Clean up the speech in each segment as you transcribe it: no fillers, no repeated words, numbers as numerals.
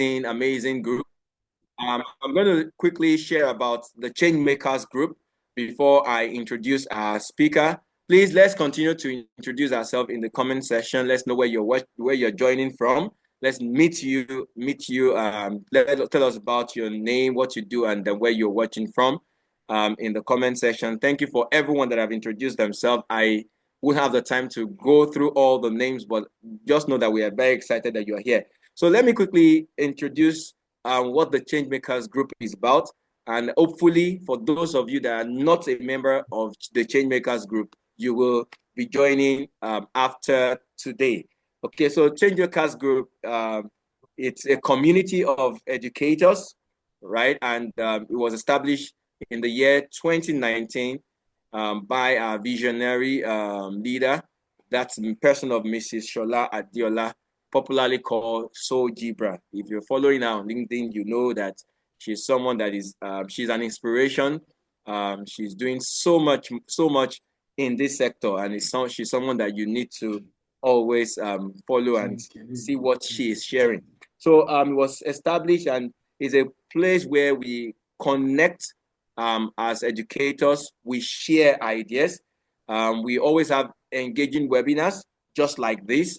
amazing group. I'm going to quickly share about the Changemakers group before I introduce our speaker. Please, let's continue to introduce ourselves in the comment section. Let's know where you're joining from. Let's meet you. Tell us about your name, what you do, and where you're watching from in the comment section. Thank you for everyone that have introduced themselves. I won't have the time to go through all the names, but just know that we are very excited that you're here. So let me quickly introduce what the Changemakers group is about. And hopefully, for those of you that are not a member of the Changemakers group, you will be joining after today. Okay, so Changemakers group, it's a community of educators, right? And it was established in the year 2019 by our visionary leader, that's the person of Mrs. Shola Adiola, popularly called Soul Gibra. If you're following her on LinkedIn, you know that she's someone that is, she's an inspiration. She's doing so much in this sector, and she's someone that you need to always follow and see what she is sharing. So it was established and is a place where we connect as educators. We share ideas. We always have engaging webinars just like this.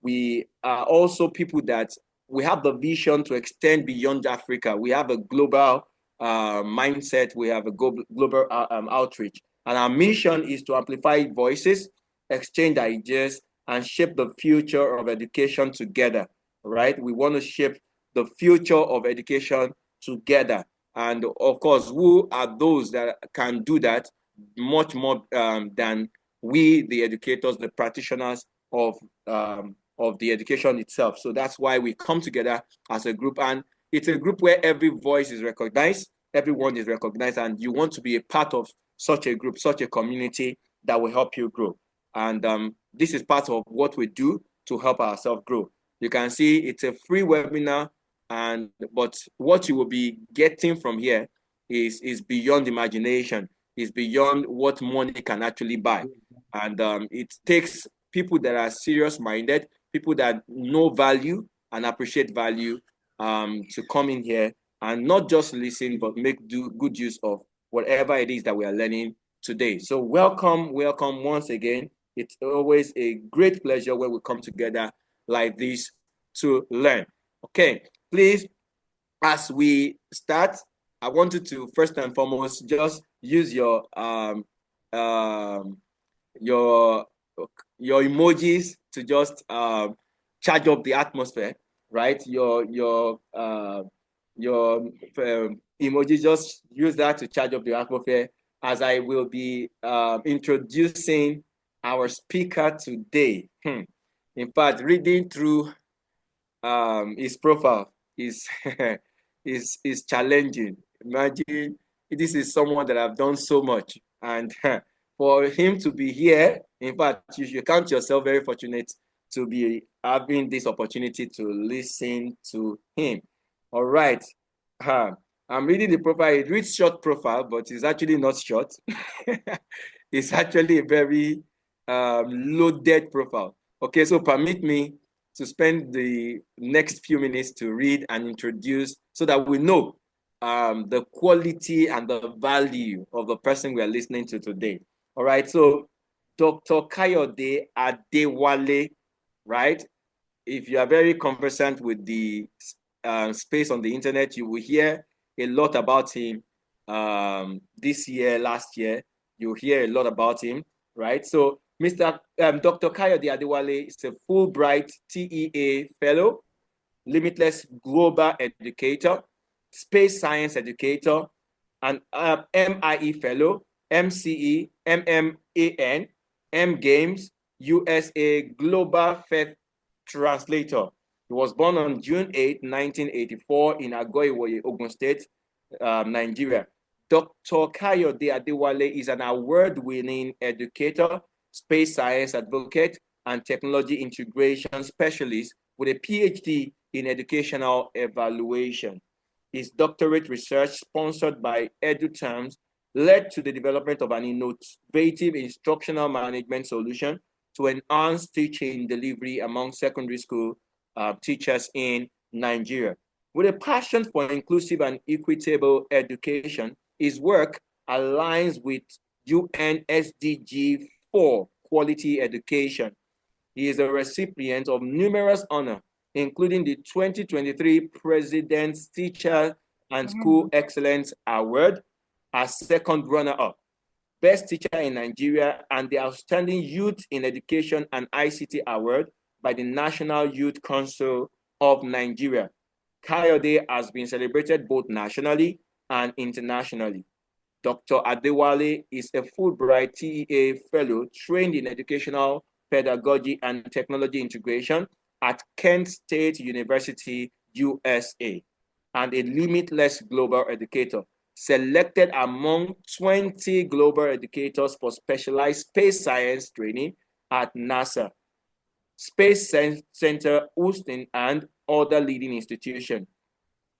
We are also people that we have the vision to extend beyond Africa. We have a global mindset. We have a global outreach. And our mission is to amplify voices, exchange ideas, and shape the future of education together, right? We want to shape the future of education together. And of course, who are those that can do that much more than we, the educators, the practitioners of the education itself. So that's why we come together as a group, and it's a group where every voice is recognized, everyone is recognized, and you want to be a part of such a group, such a community that will help you grow. And this is part of what we do to help ourselves grow. You can see it's a free webinar, but what you will be getting from here is beyond imagination, is beyond what money can actually buy. And it takes people that are serious-minded, people that know value and appreciate value to come in here and not just listen, but do good use of whatever it is that we are learning today. So welcome once again. It's always a great pleasure when we come together like this to learn. Okay, please, as we start, I wanted to first and foremost just use your emojis to just charge up the atmosphere, right? Your emojis, just use that to charge up the atmosphere as I will be introducing our speaker today. In fact, reading through his profile is is challenging. Imagine this is someone that I've done so much, and for him to be here, in fact, you should count yourself very fortunate to be having this opportunity to listen to him. All right. I'm reading the profile. It reads short profile, but it's actually not short. It's actually a very loaded profile. Okay, so permit me to spend the next few minutes to read and introduce so that we know the quality and the value of the person we are listening to today. All right, so Dr. Kayode Adewale, right? If you are very conversant with the space on the internet, you will hear a lot about him this year, last year. You'll hear a lot about him, right? So Dr. Kayode Adewale is a Fulbright TEA Fellow, Limitless Global Educator, Space Science Educator, an MIE Fellow, MCE, MMAN, M-Games, USA Global Faith Translator. He was born on June 8, 1984 in Agoiwoye, Ogun State, Nigeria. Dr. Kayode Adewale is an award-winning educator, space science advocate, and technology integration specialist with a PhD in educational evaluation. His doctorate research, sponsored by EduTerms, led to the development of an innovative instructional management solution to enhance teaching delivery among secondary school teachers in Nigeria. With a passion for inclusive and equitable education, his work aligns with UN SDG 4, quality education. He is a recipient of numerous honors, including the 2023 President's Teacher and School Excellence Award as second runner-up, Best Teacher in Nigeria, and the Outstanding Youth in Education and ICT Award by the National Youth Council of Nigeria. Kayode has been celebrated both nationally and internationally. Dr. Adewale is a Fulbright TEA Fellow trained in educational pedagogy and technology integration at Kent State University, USA, and a limitless global educator, selected among 20 global educators for specialized space science training at NASA, Space Center Houston, and other leading institutions.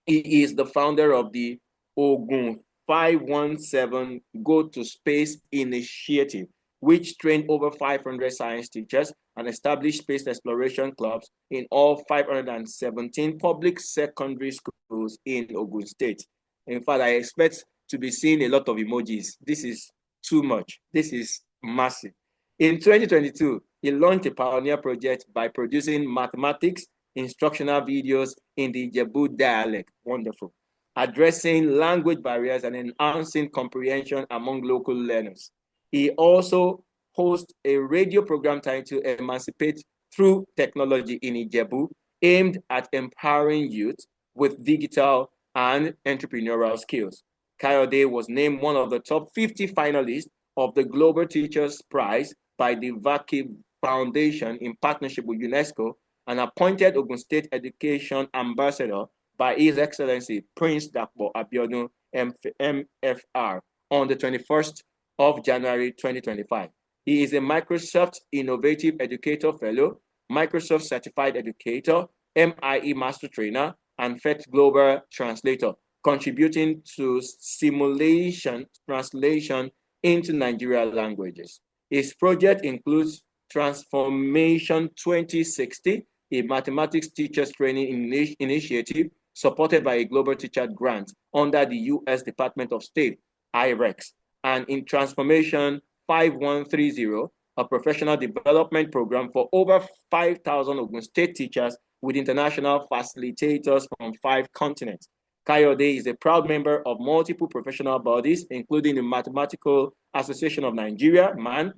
He is the founder of the Ogun 517 Go to Space Initiative, which trained over 500 science teachers and established space exploration clubs in all 517 public secondary schools in Ogun State. In fact, I expect to be seeing a lot of emojis. This is too much. This is massive. In 2022, he launched a pioneer project by producing mathematics instructional videos in the Ijebu dialect. Wonderful. Addressing language barriers and enhancing comprehension among local learners. He also hosts a radio program titled Emancipate Through Technology in Ijebu, aimed at empowering youth with digital and entrepreneurial skills. Kayode was named one of the top 50 finalists of the Global Teachers Prize by the Vaki Foundation in partnership with UNESCO, and appointed Ogun State Education Ambassador by His Excellency Prince Dakpo Abiodun MFR on the 21st of January 2025. He is a Microsoft Innovative Educator Fellow, Microsoft Certified Educator, MIEE Master Trainer, and FET Global Translator, contributing to simulation translation into Nigerian languages. His project includes Transformation 2060, a mathematics teachers training initiative supported by a global teacher grant under the U.S. Department of State, IREX, and in Transformation 5130, a professional development program for over 5,000 Ogun State teachers with international facilitators from 5 continents. Kayode is a proud member of multiple professional bodies, including the Mathematical Association of Nigeria, MAN,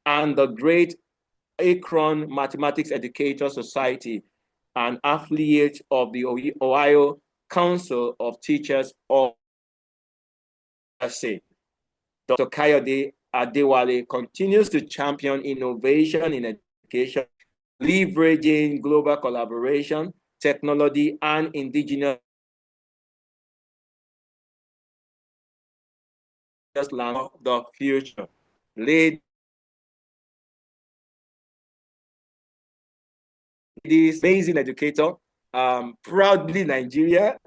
and the Great Akron Mathematics Educator Society, an affiliate of the Ohio Council of Teachers of USA. Dr. Kayode Adewale continues to champion innovation in education, leveraging global collaboration, technology, and indigenous language of the future. This amazing educator, proudly Nigeria,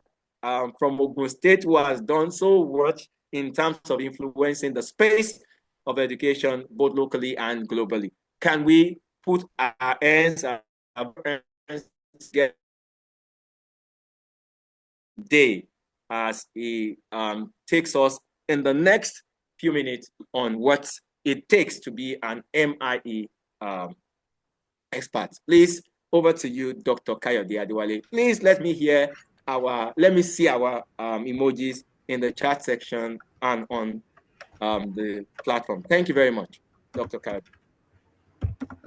from Ogun State, who has done so much in terms of influencing the space of education, both locally and globally. Can we put our hands together today as he takes us in the next few minutes on what it takes to be an MIEE expert? Please, over to you, Dr. Kayode Adewale. Please let me see our emojis in the chat section and on the platform. Thank you very much, Dr. Kayode.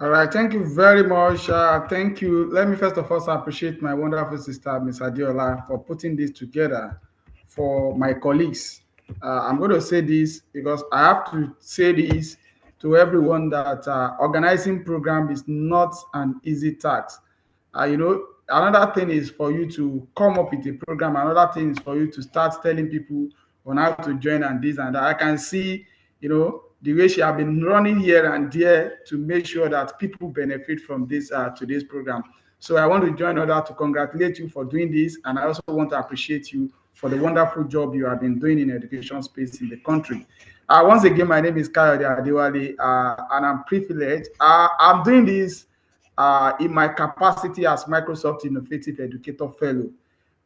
All right, thank you very much. Thank you. Let me first of all appreciate my wonderful sister, Ms. Adiola, for putting this together for my colleagues. I'm going to say this because I have to say this to everyone that organizing program is not an easy task. Another thing is for you to come up with a program. Another thing is for you to start telling people on how to join and this and that. I can see, the way she has been running here and there to make sure that people benefit from this today's program. So I want to join order to congratulate you for doing this, and I also want to appreciate you for the wonderful job you have been doing in education space in the country. Once again, my name is Kayode Adewale, and I'm privileged. I'm doing this in my capacity as Microsoft Innovative Educator Fellow.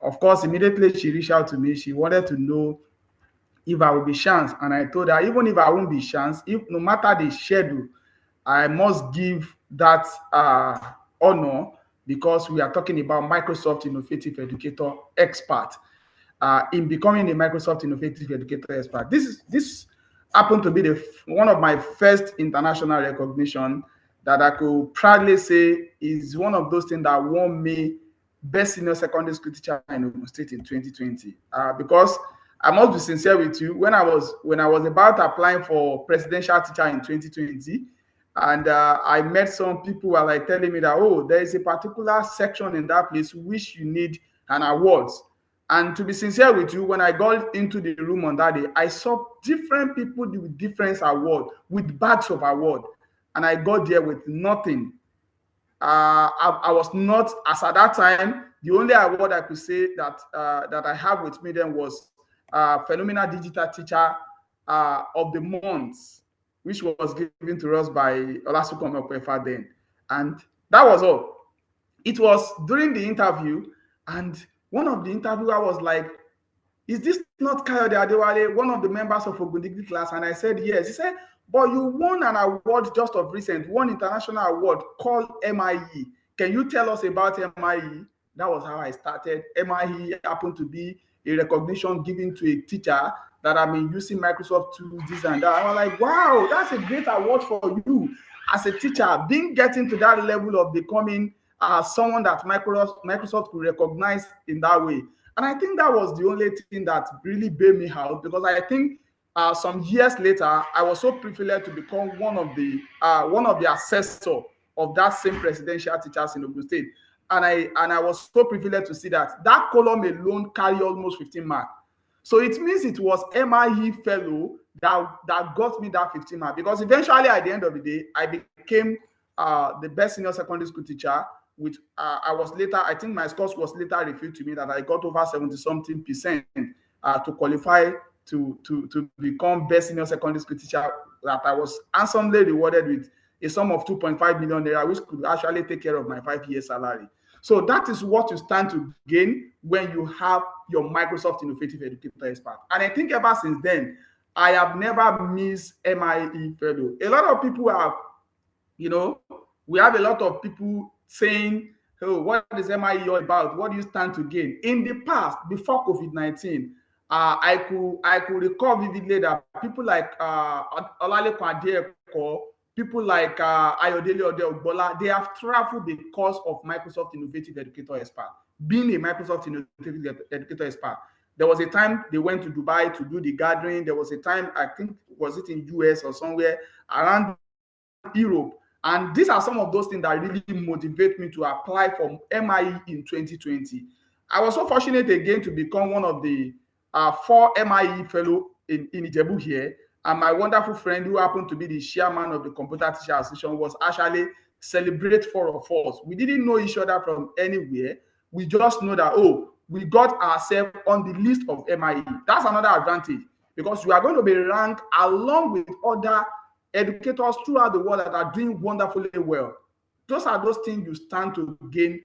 Of course, immediately she reached out to me. She wanted to know if I will be chance, and I told her even if I won't be chance, if no matter the schedule, I must give that honor, because we are talking about Microsoft Innovative Educator Expert. In becoming a Microsoft Innovative Educator Expert, this happened to be one of my first international recognition that I could proudly say is one of those things that won me best senior secondary school teacher in Ogun State in 2020. Because I must be sincere with you, when I was about applying for presidential teacher in 2020, and I met some people who are like telling me that, oh, there is a particular section in that place which you need an award. And to be sincere with you, when I got into the room on that day, I saw different people with different award, with badge of award, and I got there with nothing. I was not, as at that time, the only award I could say that that I have with me then was Phenomenal Digital Teacher of the Month, which was given to us by Olasunkome Okwefa then. And that was all. It was during the interview, and one of the interviewer was like, is this not Kayode Adewale, one of the members of Ogundigbi class? And I said, yes. He said, but you won an award just of recent, one international award called MIEE. Can you tell us about MIEE? That was how I started. MIEE happened to be a recognition given to a teacher that I've been using Microsoft tools, this and that. I was like, wow, that's a great award for you as a teacher, getting to that level of becoming someone that Microsoft could recognize in that way. And I think that was the only thing that really bailed me out, because I think some years later, I was so privileged to become one of the assessor of that same presidential teachers in Ogun State. And I was so privileged to see that column alone carry almost 15 marks. So it means it was MIE fellow that got me that 15 marks, because eventually at the end of the day, I became the best senior secondary school teacher. With I was later, I think my scores was later revealed to me that I got over 70-something% to qualify to become best senior secondary school teacher, that I was handsomely rewarded with a sum of 2.5 million naira, which could actually take care of my 5-year salary. So that is what you stand to gain when you have your Microsoft Innovative Educator Expert. And I think ever since then, I have never missed MIE fellow. A lot of people have, we have a lot of people saying, oh, what is MIE all about? What do you stand to gain? In the past, before COVID-19, I could recall vividly that people like Olalekan Adeyeko, people like Ayodele Odeogbola, they have traveled because of Microsoft Innovative Educator Expert. Being a Microsoft Innovative Educator Expert, there was a time they went to Dubai to do the gathering. There was a time, I think, was it in US or somewhere around Europe. And these are some of those things that really motivate me to apply for MIE in 2020. I was so fortunate again to become one of the 4 MIE fellow in Ijebu here. And my wonderful friend, who happened to be the chairman of the Computer Teacher Association, was actually celebrate 4 of us. We didn't know each other from anywhere. We just know that, oh, we got ourselves on the list of MIE. That's another advantage, because we are going to be ranked along with other educators throughout the world that are doing wonderfully well. Those are those things you stand to gain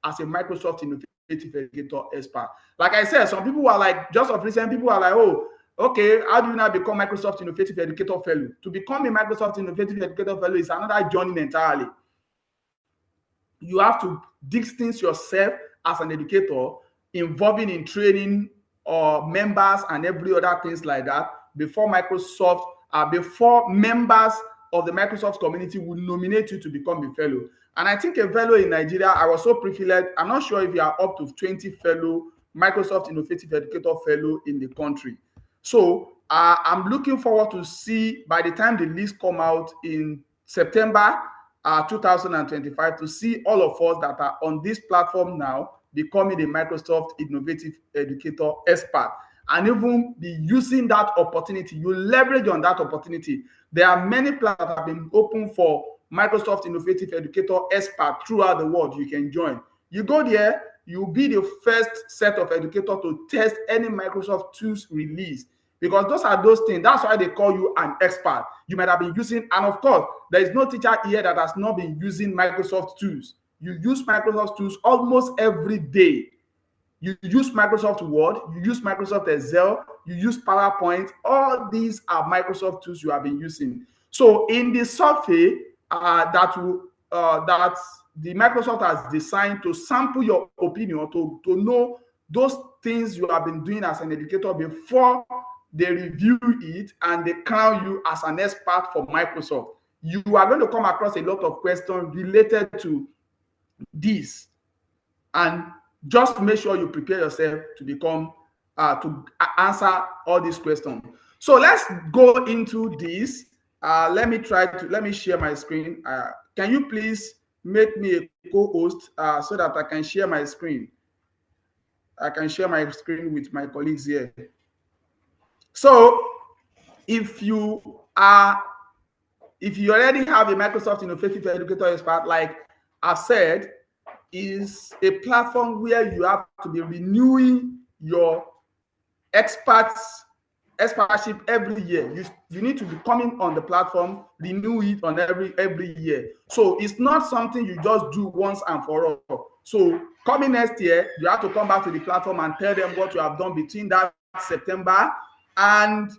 as a Microsoft Innovative Educator Expert. Like I said, some people are like, just of recent, people are like, oh, okay, how do you now become Microsoft Innovative Educator Fellow? To become a Microsoft Innovative Educator Fellow is another journey entirely. You have to distance yourself as an educator, involving in training or members and every other things like that before Microsoft, before members of the Microsoft community will nominate you to become a fellow. And I think a fellow in Nigeria, I was so privileged. I'm not sure if you are up to 20 fellow Microsoft Innovative Educator Fellow in the country. So I'm looking forward to see, by the time the list come out in September 2025, to see all of us that are on this platform now becoming a Microsoft Innovative Educator Expert, and even be using that opportunity. You leverage on that opportunity. There are many plans that have been open for Microsoft Innovative Educator Expert throughout the world. You can join. You go there, you'll be the first set of educators to test any Microsoft tools release. because those are those things. That's why they call you an expert. You might have been using, and of course, there is no teacher here that has not been using Microsoft tools. You use Microsoft tools almost every day. You use Microsoft Word, you use Microsoft Excel, you use PowerPoint. All these are Microsoft tools you have been using. So in the survey that the Microsoft has designed to sample your opinion, to know those things you have been doing as an educator before they review it and they crown you as an expert for Microsoft. You are going to come across a lot of questions related to this, and just make sure you prepare yourself to become to answer all these questions. So let's go into this. Let me share my screen. Can you please make me a co-host so that I can share my screen? I can share my screen with my colleagues here. So if you already have a Microsoft Innovative Educator Expert, like I've said, is a platform where you have to be renewing your expertship every year. You need to be coming on the platform, renew it on every year. So it's not something you just do once and for all. So coming next year, you have to come back to the platform and tell them what you have done between that September and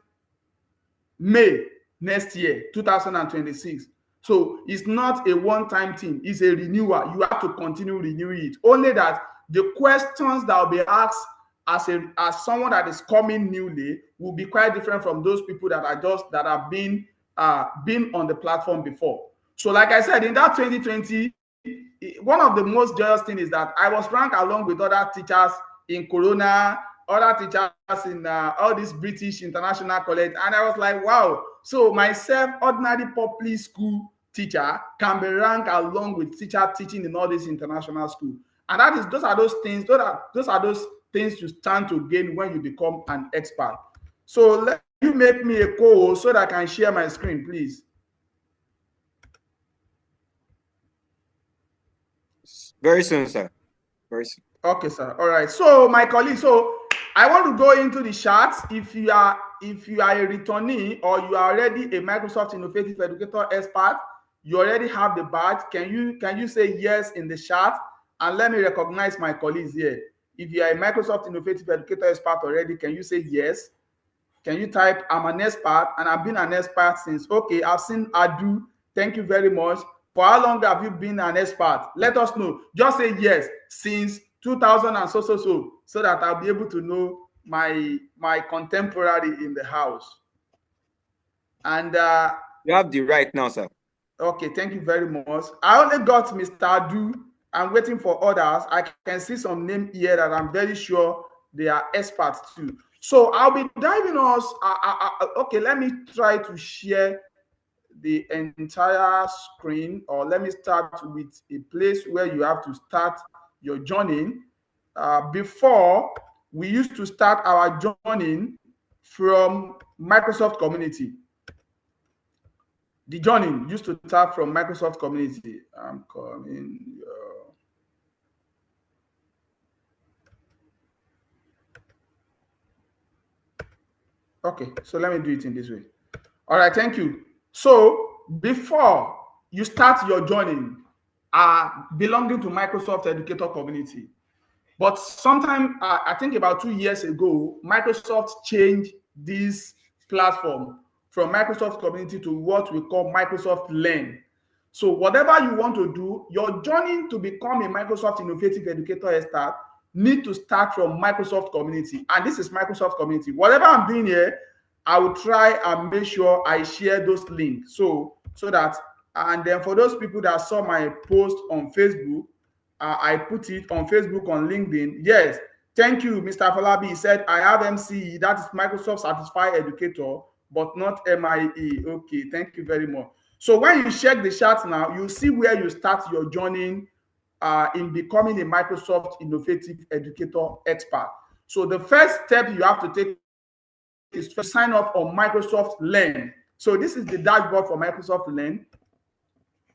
May next year, 2026. So it's not a one-time thing, it's a renewal. You have to continue renewing it. Only that the questions that will be asked as someone that is coming newly will be quite different from those people that have been on the platform before. So like I said, in that 2020, one of the most joyous things is that I was ranked along with other teachers in Corona, other teachers in all this British International College, and I was like, wow. So myself, ordinary public school teacher, can be ranked along with teachers teaching in all this international school. And those are those things you stand to gain when you become an expert. So let you make me a co-host so that I can share my screen, please. Very soon, sir. Very soon. Okay, sir. All right. So my colleague, so I want to go into the charts. If you are a returnee or you are already a Microsoft Innovative Educator Expert, you already have the badge. Can you say yes in the chat? And let me recognize my colleagues here. If you are a Microsoft Innovative Educator Expert already, can you say yes? Can you type, I'm an expert and I've been an expert since, okay, I've seen Adu. Thank you very much. For how long have you been an expert? Let us know. Just say yes, since 2000 and so that I'll be able to know my contemporary in the house. And you have the right now, sir. Okay, thank you very much. I only got Mr. Adu. I'm waiting for others. I can see some name here that I'm very sure they are experts too. So I'll be diving us. Okay, let me try to share the entire screen, or let me start with a place where you have to start your journey. Before, we used to start our journey from Microsoft Community. The journey used to start from Microsoft Community. I'm coming. Okay, so let me do it in this way. All right, thank you. So before you start your journey, belonging to Microsoft Educator Community, but sometime I think about 2 years ago, Microsoft changed this platform from Microsoft Community to what we call Microsoft Learn. So whatever you want to do, your journey to become a Microsoft Innovative Educator Expert need to start from Microsoft Community. And this is Microsoft Community. Whatever I'm doing here, I will try and make sure I share those links. So that, and then for those people that saw my post on Facebook, I put it on Facebook, on LinkedIn. Yes, thank you, Mr. Falabi. He said, I have MCE, that is Microsoft Certified Educator, but not MIEE. Okay, thank you very much. So when you check the chart now, you see where you start your journey in becoming a Microsoft Innovative Educator Expert. So the first step you have to take is to sign up on Microsoft Learn. So this is the dashboard for Microsoft Learn.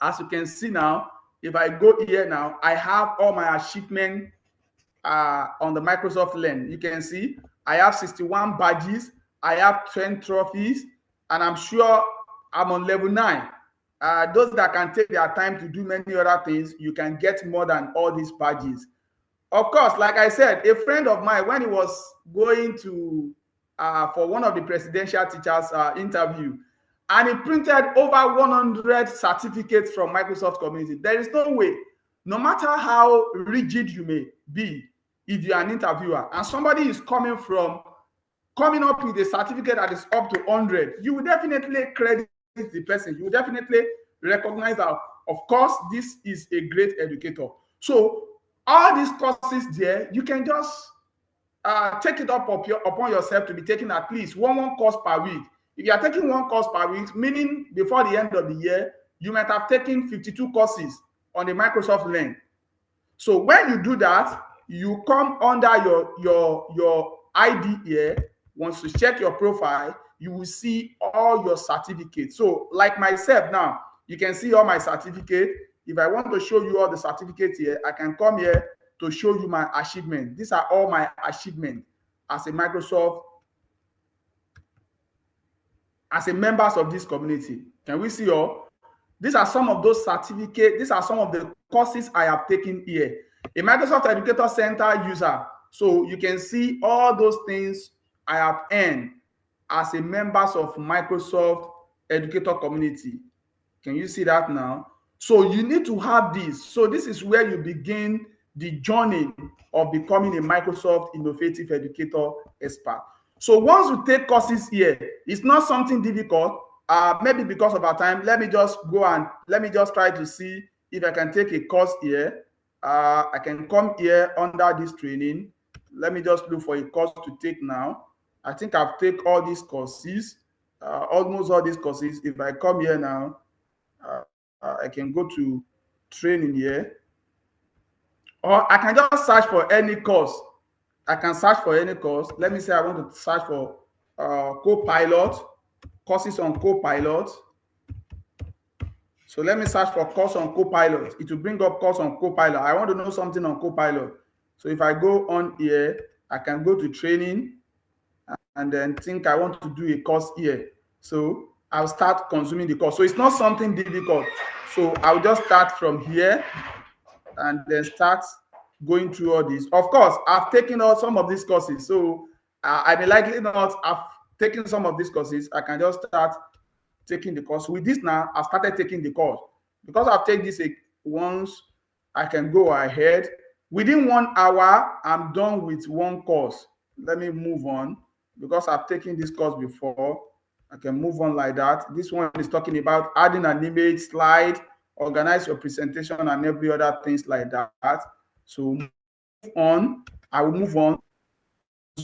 As you can see now, if I go here now, I have all my achievements on the Microsoft Learn. You can see I have 61 badges. I have 10 trophies, and I'm sure I'm on level 9. Those that can take their time to do many other things, you can get more than all these badges. Of course, like I said, a friend of mine, when he was going to for one of the presidential teachers interview, and he printed over 100 certificates from Microsoft community. There is no way, no matter how rigid you may be, if you're an interviewer and somebody is coming up with a certificate that is up to 100, you will definitely credit the person. You will definitely recognize that, of course, this is a great educator. So all these courses there, you can just take it upon yourself to be taking at least one course per week. If you are taking one course per week, meaning before the end of the year, you might have taken 52 courses on the Microsoft Learn. So when you do that, you come under your ID here. Once you check your profile, you will see all your certificates. So like myself now, you can see all my certificate. If I want to show you all the certificates here, I can come here to show you my achievement. These are all my achievements as a Microsoft, as a members of this community. Can we see all? These are some of those certificates. These are some of the courses I have taken here. A Microsoft Educator Center user. So you can see all those things I have earned as a members of Microsoft Educator community. Can you see that now? So you need to have this. So this is where you begin the journey of becoming a Microsoft Innovative Educator expert. So once you take courses here, it's not something difficult. Maybe because of our time, let me just try to see if I can take a course here. I can come here under this training. Let me just look for a course to take now. I think I've taken all these courses, almost all these courses. If I come here now, I can go to training here, or I can just search for any course. I can search for any course. Let me say I want to search for Copilot, courses on Copilot. So let me search for course on Copilot. It will bring up course on Copilot. I want to know something on Copilot. So if I go on here, I can go to training and then think I want to do a course here. So I'll start consuming the course. So it's not something difficult. So I'll just start from here and then start going through all this. Of course, I've taken out some of these courses. So I may likely not have taken some of these courses. I can just start taking the course. With this now, I've started taking the course. Because I've taken this once, I can go ahead. Within 1 hour, I'm done with one course. Let me move on. Because I've taken this course before, I can move on like that. This one is talking about adding an image, slide, organize your presentation, and every other things like that. So move on. I will move on.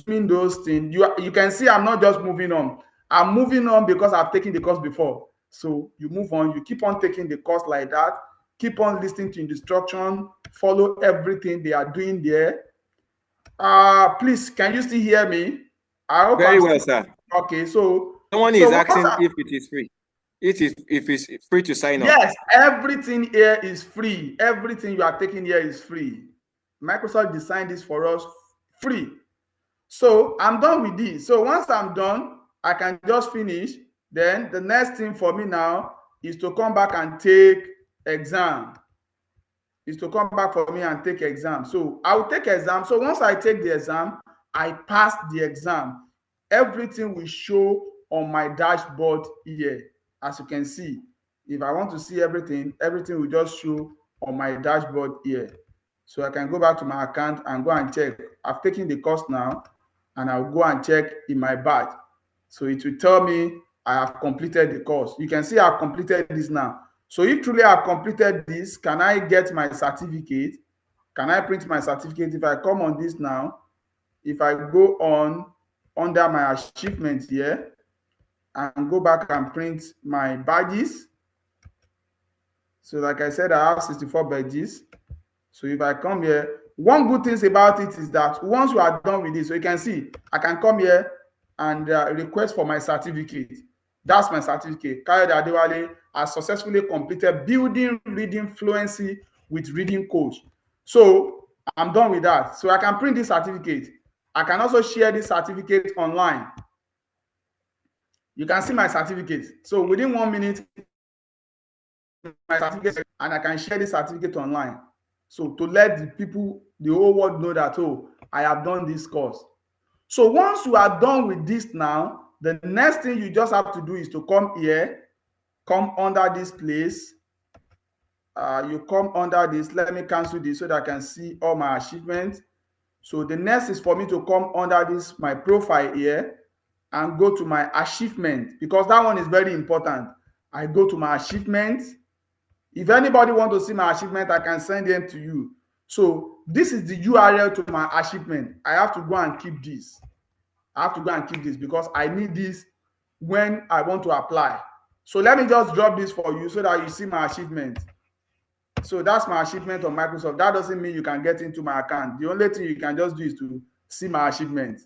Doing those things, you can see I'm not just moving on. I'm moving on because I've taken the course before. So you move on. You keep on taking the course like that. Keep on listening to instruction. Follow everything they are doing there. Please, can you still hear me? I hope very well, sir. Okay, so someone is asking if it is free. If it's free to sign up. Yes, everything here is free. Everything you are taking here is free. Microsoft designed this for us free. So I'm done with this. So once I'm done, I can just finish. Then the next thing for me now is to come back and take exam. So I will take exam. So once I take the exam, I pass the exam. Everything will show on my dashboard here. As you can see, if I want to see everything will just show on my dashboard here. So I can go back to my account and go and check. I've taken the course now, and I'll go and check in my badge. So it will tell me I have completed the course. You can see I've completed this now. So if truly I've completed this, can I get my certificate? Can I print my certificate? If I come on this now, if I go on under my achievements here and go back and print my badges. So like I said, I have 64 badges. So if I come here, one good thing about it is that once you are done with this, so you can see, I can come here and request for my certificate. That's my certificate. Kayode Adewale has successfully completed building reading fluency with reading coach. So I'm done with that. So I can print this certificate. I can also share this certificate online. You can see my certificate. So within 1 minute, my certificate, and I can share the certificate online. So to let the people, the whole world know that, oh, I have done this course. So once you are done with this now, the next thing you just have to do is to come here, come under this place. You come under this. Let me cancel this so that I can see all my achievements. So the next is for me to come under this, my profile here, and go to my achievement, because that one is very important. I go to my achievements. If anybody want to see my achievement, I can send them to you. So this is the URL to my achievement. I have to go and keep this. I have to go and keep this because I need this when I want to apply. So let me just drop this for you so that you see my achievement. So that's my achievement on Microsoft. That doesn't mean you can get into my account. The only thing you can just do is to see my achievement.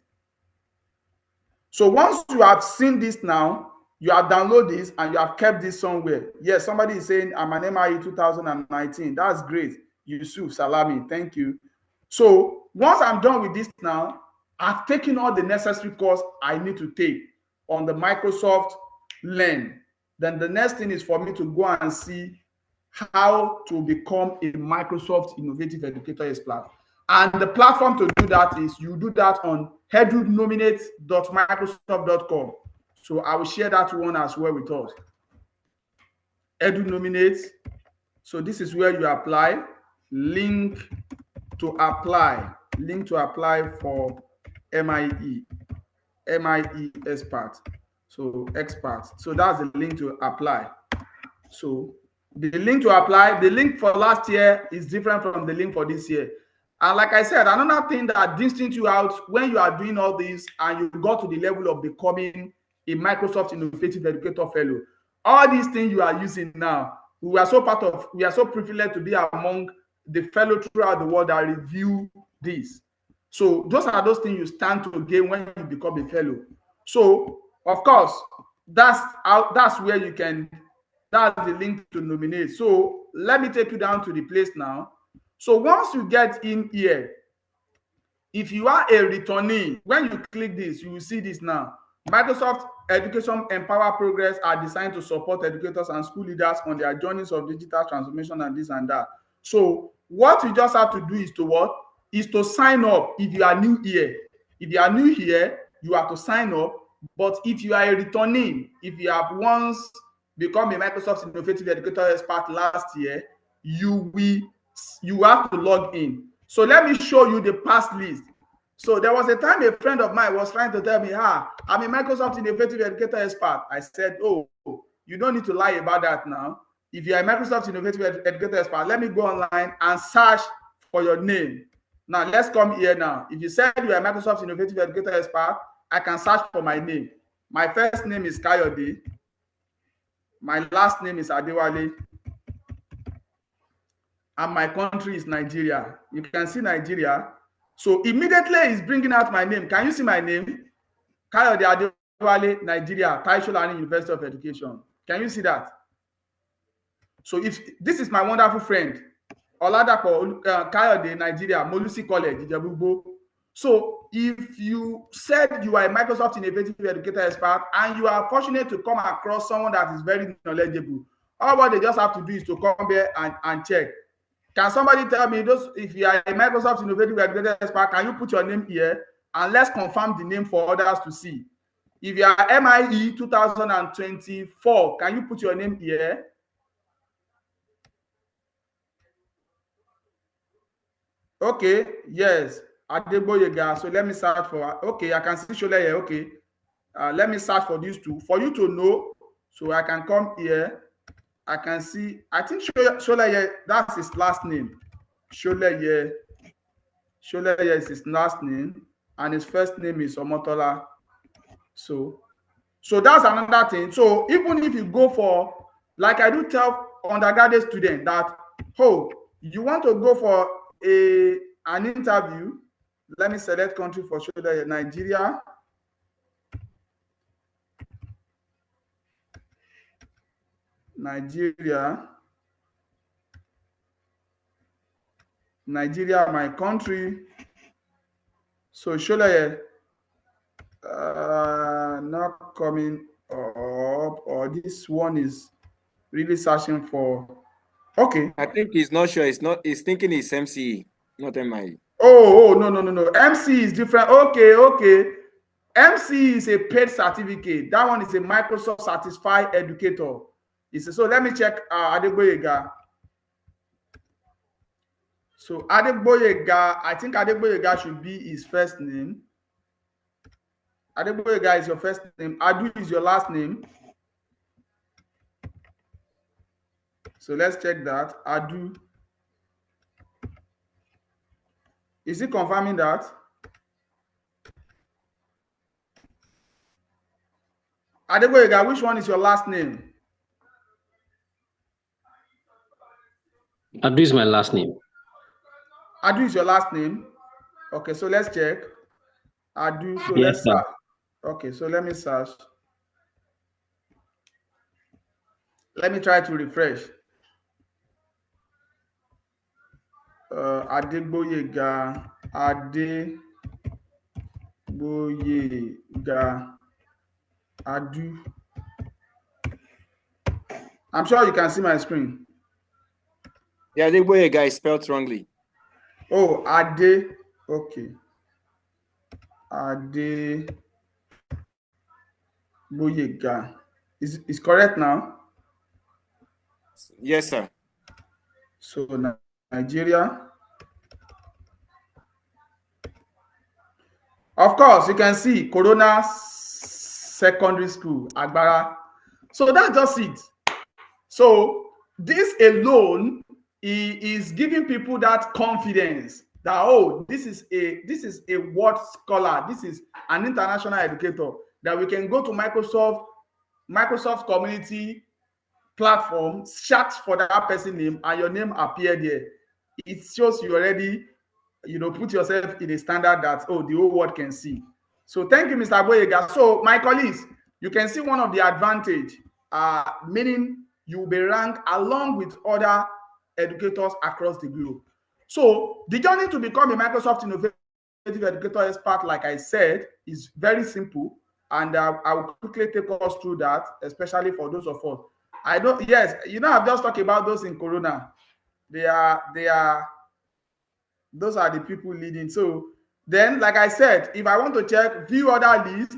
So once you have seen this now, you have downloaded this and you have kept this somewhere. Yes, somebody is saying I'm an MIEE 2019. That's great. Yusuf Salami, thank you. So once I'm done with this now, I've taken all the necessary course I need to take on the Microsoft Learn. Then the next thing is for me to go and see how to become a Microsoft Innovative Educator Expert. And the platform to do that is you do that on edunominate.microsoft.com. So I will share that one as well with us. Edunominate. So this is where you apply. Link to apply. Link to apply for MIE. MIE expert. So expert. So that's the link to apply. So the link to apply, the link for last year is different from the link for this year. And like I said, another thing that distinguishes you out when you are doing all this and you got to the level of becoming a Microsoft Innovative Educator Fellow, all these things you are using now, we are so privileged to be among the fellow throughout the world that review this. So those are those things you stand to gain when you become a fellow. So of course, that's where you can, that's the link to nominate. So let me take you down to the place now. So once you get in here, if you are a returnee, when you click this, you will see this now. Microsoft Education Empower Progress are designed to support educators and school leaders on their journeys of digital transformation and this and that. So what you just have to do is to what? Is to sign up if you are new here. If you are new here, you have to sign up. But if you are a returnee, if you have once become a Microsoft Innovative Educator Expert last year, you have to log in. So let me show you the past list. So there was a time a friend of mine was trying to tell me, I'm a Microsoft Innovative Educator Expert. I said, oh, you don't need to lie about that now. If you are a Microsoft Innovative Educator Expert, let me go online and search for your name. Now, let's come here now. If you said you are a Microsoft Innovative Educator Expert, I can search for my name. My first name is Kayode. My last name is Adewale. And my country is Nigeria. You can see Nigeria. So immediately it's bringing out my name. Can you see my name? Kayode Adewale, Nigeria, Taisholani University of Education. Can you see that? So if this is my wonderful friend, Oladapo Kayode, Nigeria, Molusi College, Ijebu-Igbo. So if you said you are a Microsoft Innovative Educator Expert and you are fortunate to come across someone that is very knowledgeable, all what they just have to do is to come here and check. Can somebody tell me those, if you are a Microsoft Innovative Educator Expert, can you put your name here and let's confirm the name for others to see? If you are MIEE 2024, can you put your name here? Okay, yes, Adeboyega. So let me search for, okay, I can see Shola here. Okay, let me search for these two for you to know. So I can come here. I can see, I think Shola here, that's his last name. Shola here is his last name, and his first name is Omotola. So that's another thing. So even if you go for, like I do tell undergraduate students that, oh, you want to go for an interview, let me select country for sure, Nigeria. Nigeria, my country. So Shola, not coming. or this one is really searching for. Okay. I think he's not sure. He's thinking it's MCE, not MIE. Oh, no. MC is different. Okay. MC is a paid certificate. That one is a Microsoft certified educator. So let me check Adegboyega. So Adegboyega, I think Adegboyega should be his first name. Adegboyega is your first name. Adu is your last name. So let's check that. Adu. Is he confirming that? Adegboyega, which one is your last name? Adu is my last name. Adu is your last name? Okay, so let's check. Adu, so Yes, let's sir. search. Okay, so let me search. Let me try to refresh. Adegboyega, Adu. I'm sure you can see my screen. Yeah, the way a guy is spelled wrongly. Oh, Ade. Okay. Adegboyega. Is correct now? Yes, sir. So Nigeria. Of course, you can see Corona Secondary School, Agbara. So that's just it. So this alone is giving people that confidence that, oh, this is a world scholar, this is an international educator, that we can go to Microsoft community platform, search for that person name, and your name appear there. It shows you already, put yourself in a standard that, oh, the whole world can see. So thank you, Mr. Boyega. So my colleagues, you can see one of the advantage, meaning you will be ranked along with other educators across the globe. So the journey to become a Microsoft Innovative Educator Expert, like I said, is very simple. And I will quickly take us through that, especially for those of us. I've just talked about those in Corona. Those are the people leading. So then, like I said, if I want to check view other list,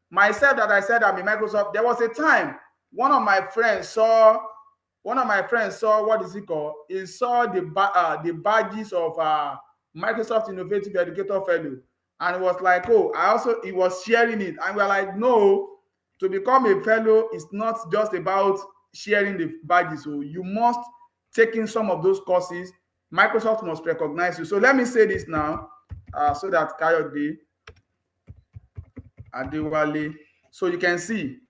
myself that I said I'm in Microsoft, there was a time one of my friends saw what is it called? He saw the badges of Microsoft Innovative Educator Fellow, and it was like, oh, he was sharing it, and we're like, no, to become a fellow is not just about sharing the badges. So you must take in some of those courses. Microsoft must recognize you. So let me say this now, so that Kayode Adewale, so you can see.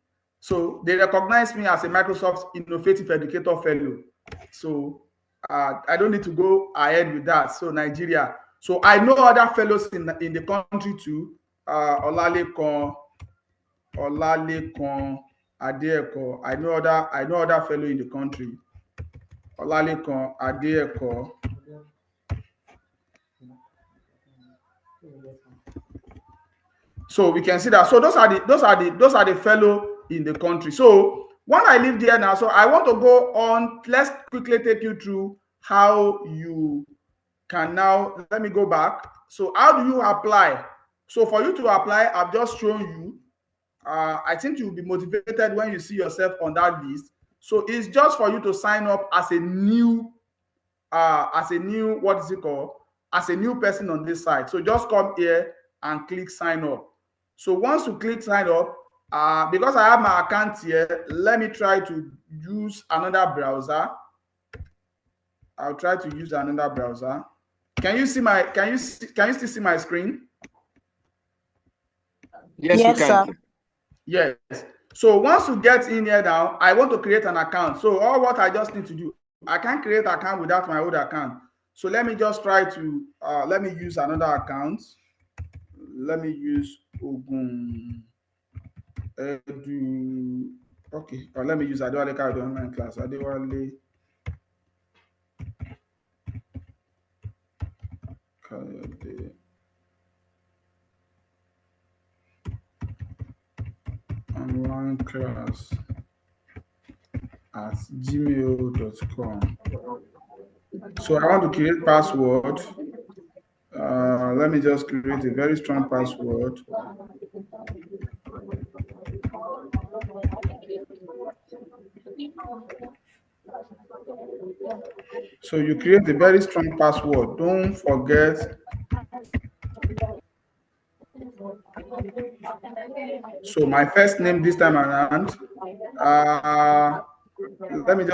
So they recognize me as a Microsoft Innovative Educator Fellow. So I don't need to go ahead with that. So Nigeria. So I know other fellows in the country too. Olalekan Adeko. I know other fellow in the country. Olalekan Adeko. So we can see that. So those are the fellow in the country. So when I live there now, so I want to go on. Let's quickly take you through how you can now. Let me go back. So how do you apply? So for you to apply, I've just shown you. I think you'll be motivated when you see yourself on that list. So it's just for you to sign up as a new what is it called? As a new person on this site. So just come here and click sign up. So once you click sign up, because I have my account here, let me try to use another browser. I'll try to use another browser. Can you still see my screen? Yes, we can. Sir. Yes. So once you get in here now, I want to create an account. So all what I just need to do, I can't create an account without my old account. So let me just try to let me use another account. Let me use Ogun Edu. Okay, let me use Adewale Kayode online class. Adewale Kayode online class at gmail.com. So I want to create password. Let me just create a very strong password. So you create a very strong password. Don't forget. So my first name this time around. Let me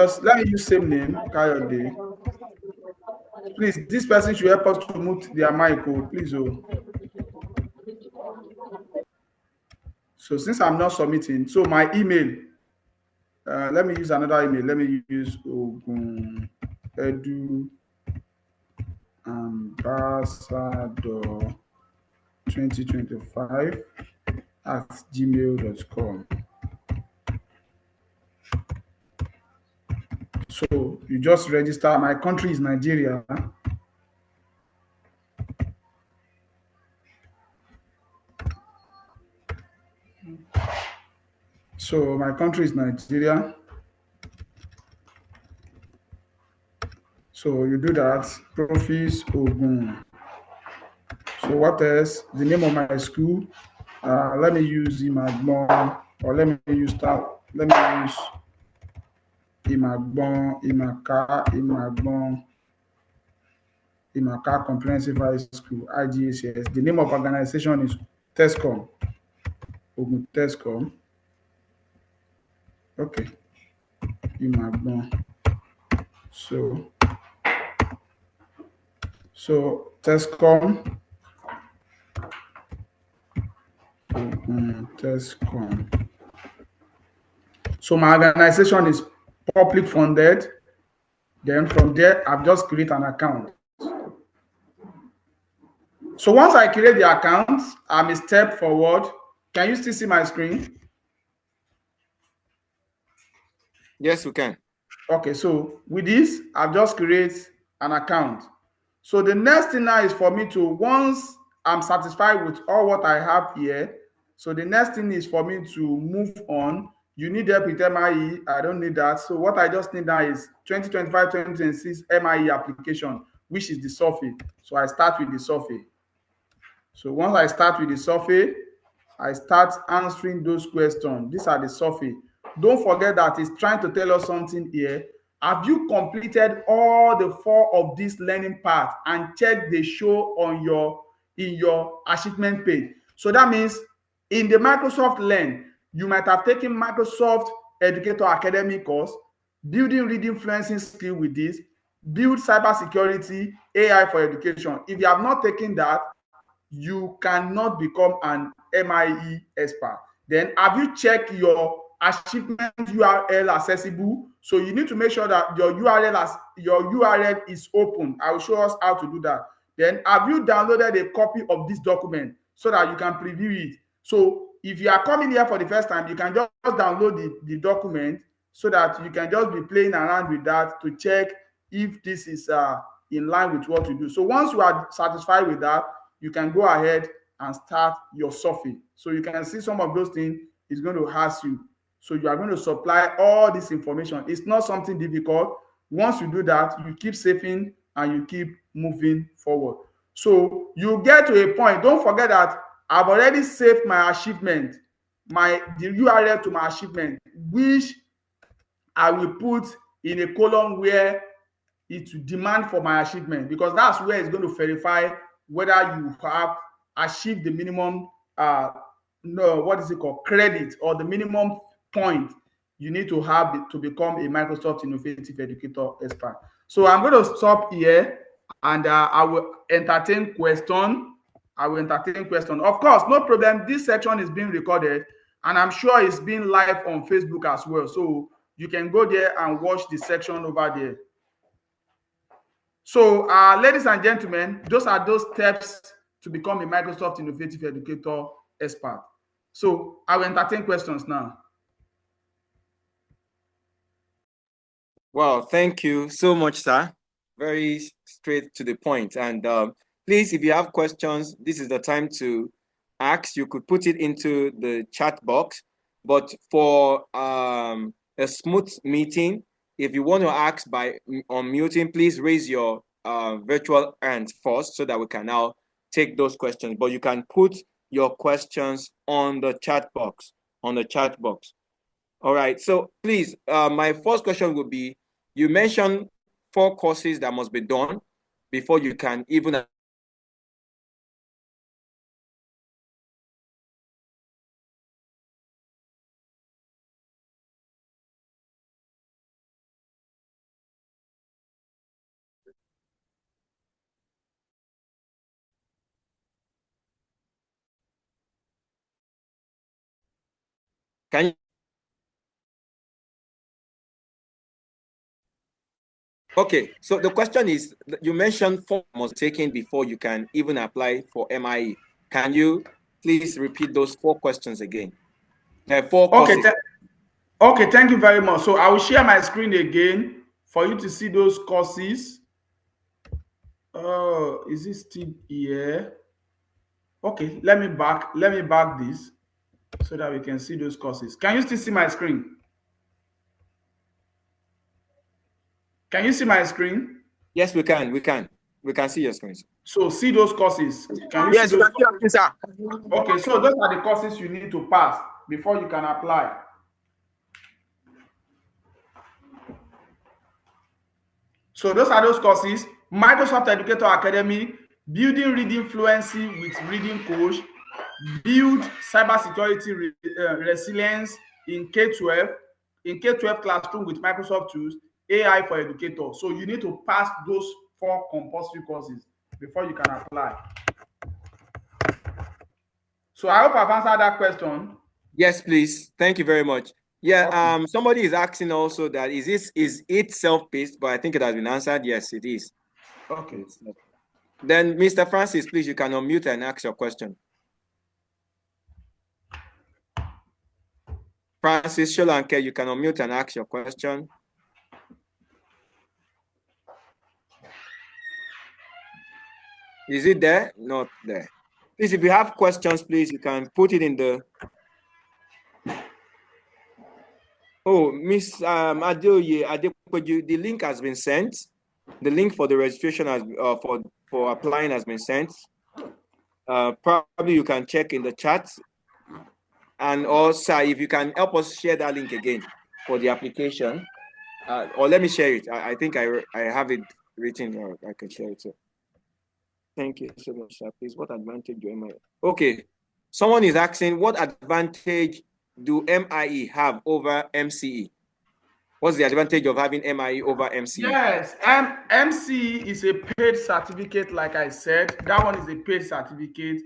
use same name, Kayode. Please, this person should help us to mute their mic, oh, please, oh. So since I'm not submitting, so my email, let me use another email. Let me use Ogun Edu Ambassador 2025 at gmail.com. So you just register. My country is Nigeria. So my country is Nigeria. So you do that. Profis Ogun. So what else? The name of my school. Let me use Imagbon, or let me use Imaka Comprehensive High School, IGACS. The name of organization is TESCOM, Ogun TESCOM. Okay, Imagbon. So TESCOM, Ogun TESCOM. So my organization is public funded. Then from there, I've just created an account. So once I create the account, I'm a step forward. Can you still see my screen? Yes, we can. Okay, so with this, I've just created an account. So the next thing now is for me to, once I'm satisfied with all what I have here, so the next thing is for me to move on. You need help with MIE. I don't need that. So what I just need now is 2025-2026 MIE application, which is the survey. So I start with the survey. So once I start with the survey, I start answering those questions. These are the survey. Don't forget that it's trying to tell us something here. Have you completed all the 4 of this learning path and check the show on in your achievement page? So that means in the Microsoft Learn, you might have taken Microsoft Educator Academy course, building reading fluency skill with this, build cybersecurity, AI for education. If you have not taken that, you cannot become an MIE expert. Then have you checked your achievement URL accessible? So you need to make sure that your URL is open. I will show us how to do that. Then have you downloaded a copy of this document so that you can preview it? So if you are coming here for the first time, you can just download the document so that you can just be playing around with that to check if this is in line with what you do. So once you are satisfied with that, you can go ahead and start your survey. So you can see some of those things is going to ask you. So you are going to supply all this information. It's not something difficult. Once you do that, you keep saving and you keep moving forward. So you get to a point. Don't forget that I've already saved my achievement, the URL to my achievement, which I will put in a column where it will demand for my achievement, because that's where it's going to verify whether you have achieved the minimum credit, or the minimum point you need to have to become a Microsoft Innovative Educator expert. So I'm going to stop here, and I will entertain question. Of course, no problem. This section is being recorded, and I'm sure it's being live on Facebook as well. So you can go there and watch the section over there. So, ladies and gentlemen, those are those steps to become a Microsoft Innovative Educator expert. So, I will entertain questions now. Well, thank you so much, sir. Very straight to the point. And please, if you have questions, this is the time to ask. You could put it into the chat box, But for a smooth meeting, if you want to ask by unmuting, please raise your virtual hand first so that we can now take those questions. But you can put your questions on the chat box. All right. So please, my first question would be: you mentioned 4 courses that must be done before you can even can you? Okay, so the question is, you mentioned 4 must be taken before you can even apply for MIE. Can you please repeat those 4 questions again? 4 Okay, courses. okay, thank you very much. So I will share my screen again for you to see those courses. Is it still here? Okay, let me back this so that we can see those courses. Can you still see my screen? Can you see my screen? Yes, we can. We can see your screens. So see those courses. Can you see Yes, we those? can see your screen, sir. Okay, so those are the courses you need to pass before you can apply. So those are those courses: Microsoft Educator Academy, Building Reading Fluency with Reading Coach, Build Cybersecurity Resilience in K-12, in K-12 Classroom with Microsoft Tools, AI for Educator. So you need to pass those 4 compulsory courses before you can apply. So I hope I've answered that question. Yes, please. Thank you very much. Yeah, Okay. somebody is asking also that is it self-paced, but I think it has been answered. Yes, it is. Okay. Then Mr. Francis, please, you can unmute and ask your question. Francis Sholanke, you can unmute and ask your question. Is it there? Not there. Please, if you have questions, please, you can put it in the... Oh, Miss Adeoye, the link has been sent. The link for the registration has for applying has been sent. Probably you can check in the chat. And also, if you can help us share that link again for the application. Or let me share it. I think I have it written, or I can share it. So. Thank you so much, sir. Please, what advantage do MIE? Okay, someone is asking, what advantage do MIE have over MCE? What's the advantage of having MIE over MCE? Yes, MCE is a paid certificate, like I said. That one is a paid certificate,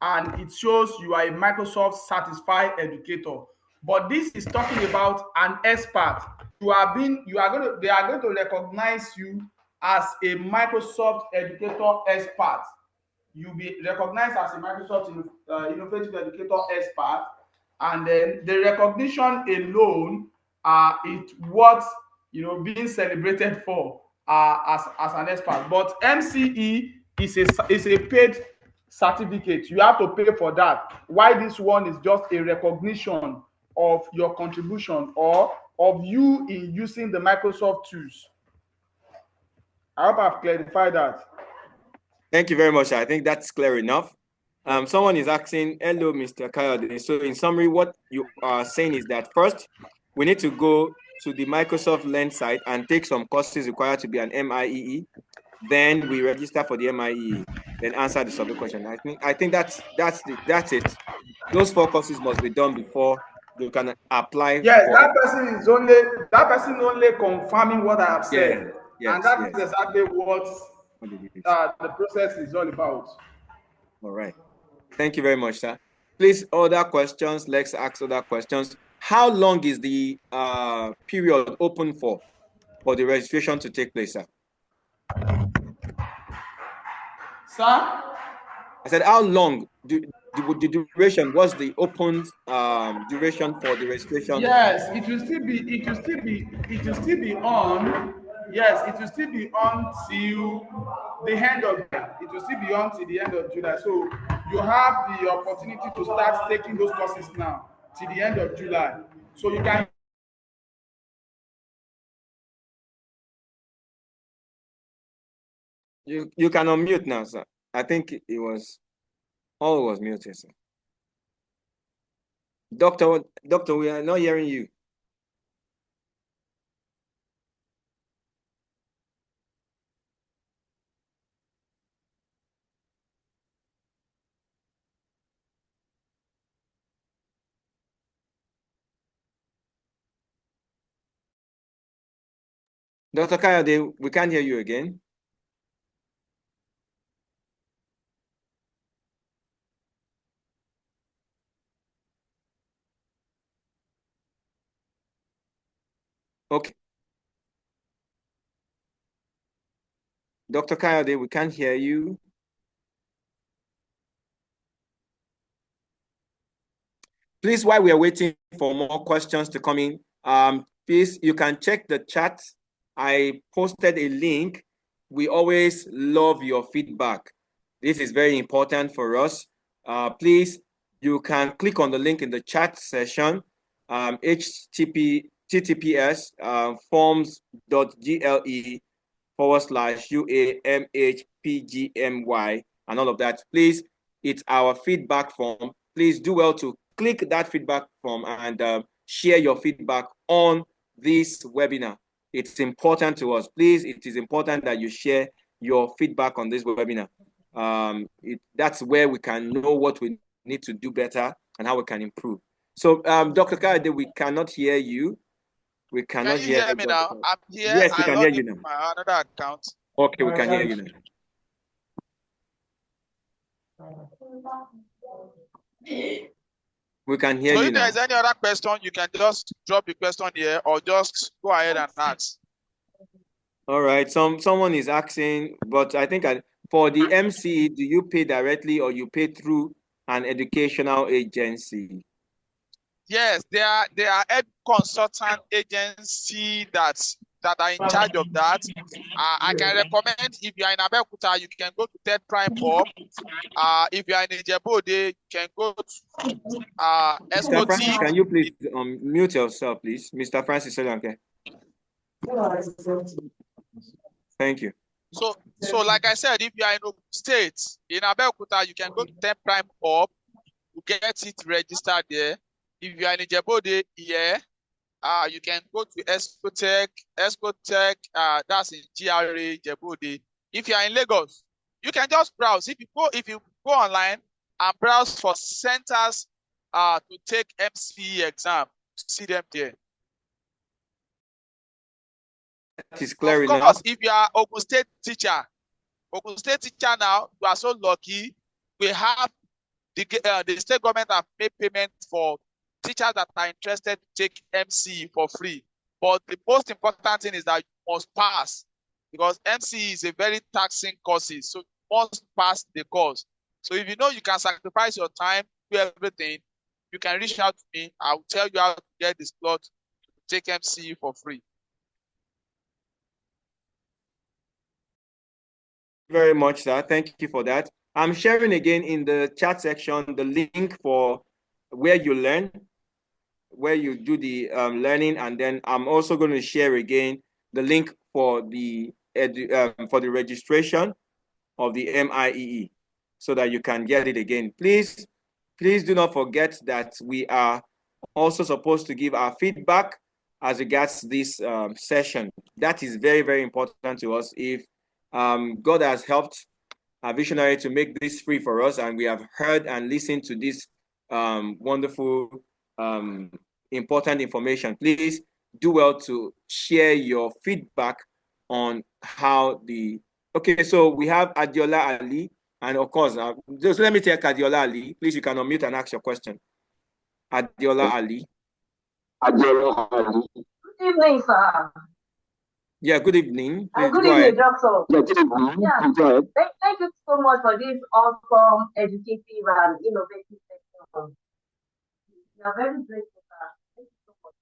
and it shows you are a Microsoft certified educator. But this is talking about an expert. They are going to recognize you as a Microsoft educator expert. You'll be recognized as a Microsoft Innovative Educator expert, and then the recognition alone it what being celebrated for as an expert. But MCE is a paid certificate. You have to pay for that. Why this one is just a recognition of your contribution or of you in using the Microsoft tools. I hope I've clarified that. Thank you very much. I think that's clear enough. Someone is asking, hello, Mr. Kayode. So in summary, what you are saying is that first, we need to go to the Microsoft Learn site and take some courses required to be an MIEE. Then we register for the MIEE, then answer the survey question. I think that's it. Those 4 courses must be done before you can apply Yes, for it. that person only confirming what I have Yeah, said, and yes, that yes. is exactly what What it is. the process is all about. All right. Thank you very much, sir. Please, other questions. Let's ask other questions. How long is the period open for the registration to take place, sir? Sir? I said, how long the duration? What's the open duration for the registration? Yes, it will still be on. Yes, it will still be on till the end of it will still be on till the end of July. So you have the opportunity to start taking those courses now. till the end of July. So you can. You can unmute now, sir. I think it was muted, sir. Doctor, we are not hearing you. Dr. Kayode, we can't hear you again. Okay. Dr. Kayode, we can't hear you. Please, while we are waiting for more questions to come in, please, you can check the chat. I posted a link. We always love your feedback. This is very important for us. Please, you can click on the link in the chat session, https forms.gle/UAMHPGMY and all of that. Please, it's our feedback form. Please do well to click that feedback form and share your feedback on this webinar. It's important to us. Please, it is important that you share your feedback on this webinar. That's where we can know what we need to do better and how we can improve. So, Dr. Kayode, we cannot hear you. We cannot Can you hear me now? I'm here. Yes, we can hear you now. My another account. Okay, we can hear you now. We can hear you now. So if there is any other question, you can just drop the question here or just go ahead and ask. All right. Someone is asking, but I think for the MCE, do you pay directly or you pay through an educational agency? Yes, there are ed consultant agency that are in charge of that. I can recommend if you are in Abeokuta, you can go to Third Prime Up. If you are in Ijebu-Ode, you can go to Mr. Francis, can you please mute yourself, please? Mr. Francis Solanke. Thank you. So like I said, if you are in Ogun State, in Abeokuta, you can go to Third Prime Up to get it registered there. If you are in Ijebu-Ode here, you can go to Escotech, that's in GRA, Ijebu-Ode. If you are in Lagos, you can just browse. If you go online and browse for centers to take MCE exam, see them there. That is clear enough. Of course, if you are Ogun State teacher now, you are so lucky. We have the state government have made payment for teachers that are interested to take MCE for free. But the most important thing is that you must pass, because MCE is a very taxing course, so you must pass the course. So if you know you can sacrifice your time, do everything, you can reach out to me. I will tell you how to get the slot to take MCE for free. Very much, sir. Thank you for that. I'm sharing again in the chat section the link for where you learn, where you do the learning, and then I'm also going to share again the link for the registration of the MIEE so that you can get it again. Please do not forget that we are also supposed to give our feedback as regards this session. That is very, very important to us. If God has helped our visionary to make this free for us, and we have heard and listened to this wonderful, important information, please do well to share your feedback on how okay, so we have Adiola Ali, and of course, just let me take Adiola Ali. Please, you can unmute and ask your question. Adiola Ali. Adiola Ali. Good evening, sir. Yeah, good evening. Please good go evening, ahead. Doctor. Yeah, good evening. Yeah. Go ahead. Thank you so much for this awesome, educative, and innovative session. We are very grateful, sir. Thank you so much.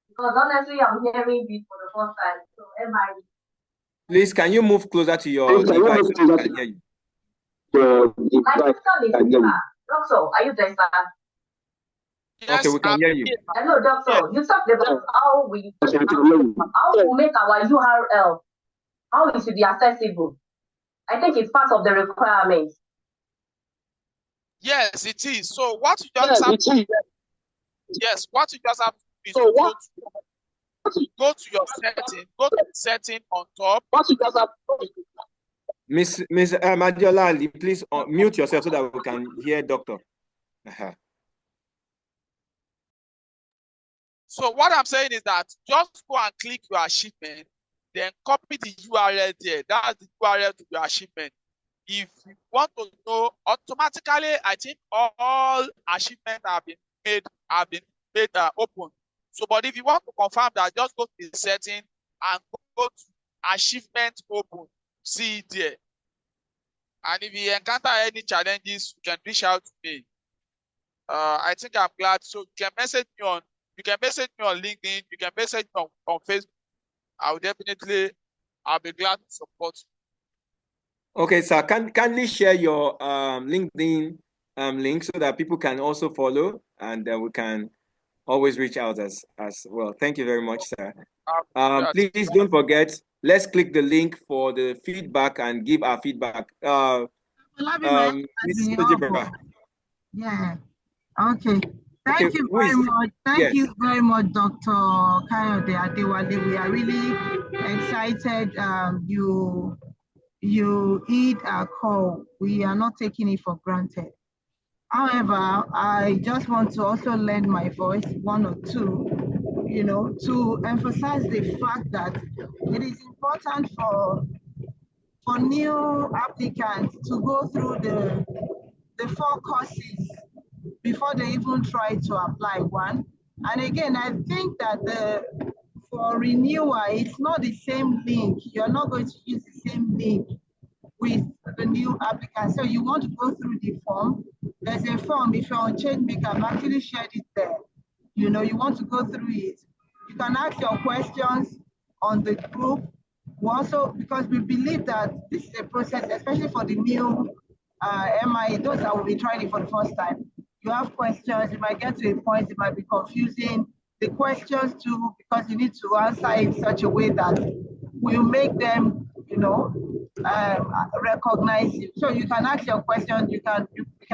Because honestly, I'm hearing this for the first time. So, Please, can you move closer to your device? I can hear you. My question is, Doctor, are you there, sir? Yes, okay, we can hear you. Hello, doctor. You talked about how we make our URL, how it should be accessible. I think it's part of the requirements. Yes, it is. So what you just have to, yes, what you just have to do is to go to your setting, go to the setting on top. Miss Adiola, please mute yourself so that we can hear doctor. So what I'm saying is that just go and click your achievement, then copy the URL there. That's the URL to your achievement. If you want to know automatically, I think all achievements have been made open. So, but if you want to confirm that, just go to the setting and go to achievement open. See it there. And if you encounter any challenges, you can reach out to me. I think I'm glad. So you can message me on LinkedIn, you can message me on Facebook. I'll be glad to support you. Okay, sir, kindly share your LinkedIn link so that people can also follow, and we can always reach out as well. Thank you very much, sir. Please don't forget, let's click the link for the feedback and give our feedback. Ms. Yeah. Okay. Thank you very much. Thank you very much, Dr. Kayode Adewale. We are really excited. You heed our call. We are not taking it for granted. However, I just want to also lend my voice, one or two, to emphasize the fact that it is important for new applicants to go through the 4 courses before they even try to apply one. And again, I think that for renewal, it's not the same link. You're not going to use the same link with the new applicant. So you want to go through the form. There's a form. If you're on ChangeMaker, I've actually shared it there. You want to go through it. You can ask your questions on the group. Also, because we believe that this is a process, especially for the new MIEE, those that will be trying it for the first time. You have questions, you might get to a point, it might be confusing. The questions too, because you need to answer in such a way that will make them, recognize you. So you can ask your questions, you can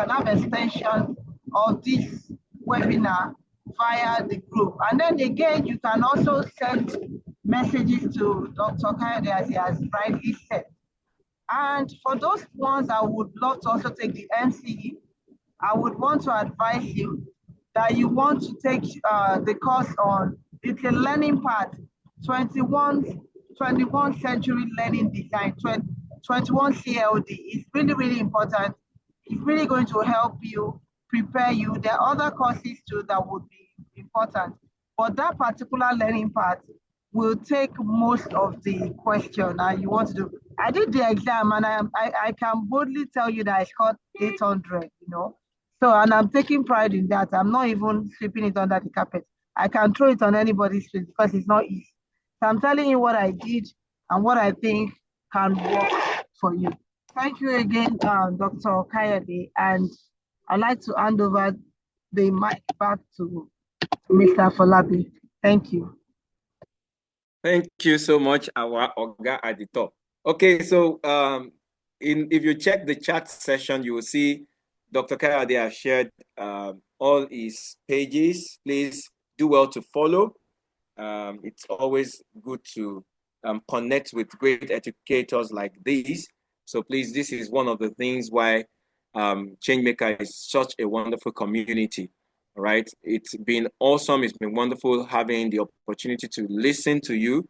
have extension of this webinar via the group. And then again, you can also send messages to Dr. Kayode, as he has rightly said. And for those ones that would love to also take the MCE, I would want to advise you that you want to take the course on, it's a learning path, 21st century learning design, 21 CLD. It's really, really important. It's really going to help you, prepare you. There are other courses too that would be important, but that particular learning path will take most of the question and you want to do. I did the exam and I can boldly tell you that I scored 800, So, and I'm taking pride in that. I'm not even sweeping it under the carpet. I can throw it on anybody's face because it's not easy. So I'm telling you what I did and what I think can work for you. Thank you again, Dr. Kayode, and I'd like to hand over the mic back to Mr. Folabi. Thank you. Thank you so much, our Oga at the top. Okay, so if you check the chat session, you will see Dr. Kayode has shared all his pages. Please do well to follow. It's always good to connect with great educators like these. So please, this is one of the things why ChangeMaker is such a wonderful community. All right, it's been awesome. It's been wonderful having the opportunity to listen to you,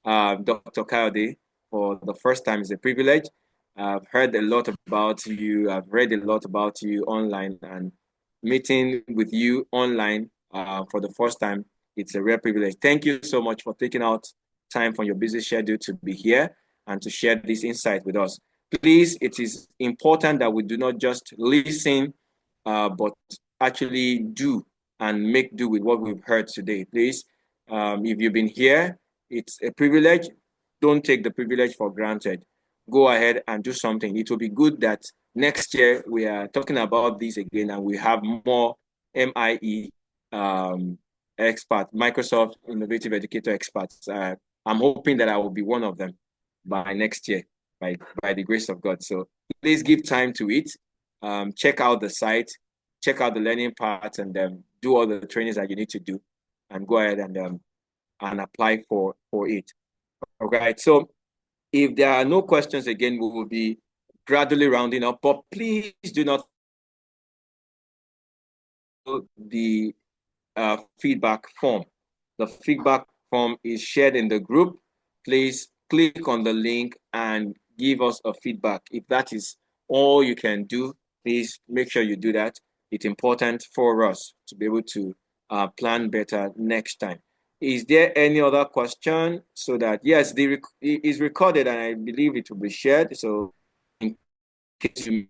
Dr. Kayode, for the first time. It's a privilege. I've heard a lot about you. I've read a lot about you online, and meeting with you online for the first time, it's a rare privilege. Thank you so much for taking out time from your busy schedule to be here and to share this insight with us. Please, it is important that we do not just listen, but actually do and make do with what we've heard today. Please, if you've been here, it's a privilege. Don't take the privilege for granted. Go ahead and do something. It will be good that next year we are talking about this again and we have more MIEE expert, Microsoft Innovative Educator experts. I'm hoping that I will be one of them by next year, by the grace of God. So please give time to it. Check out the site, check out the learning parts, and do all the trainings that you need to do, and go ahead and apply for it. All right. So if there are no questions again, we will be gradually rounding up. But please do not the feedback form. The feedback form is shared in the group. Please click on the link and give us a feedback. If that is all you can do, please make sure you do that. It's important for us to be able to plan better next time. Is there any other question? So that, yes, it is recorded and I believe it will be shared. So in case you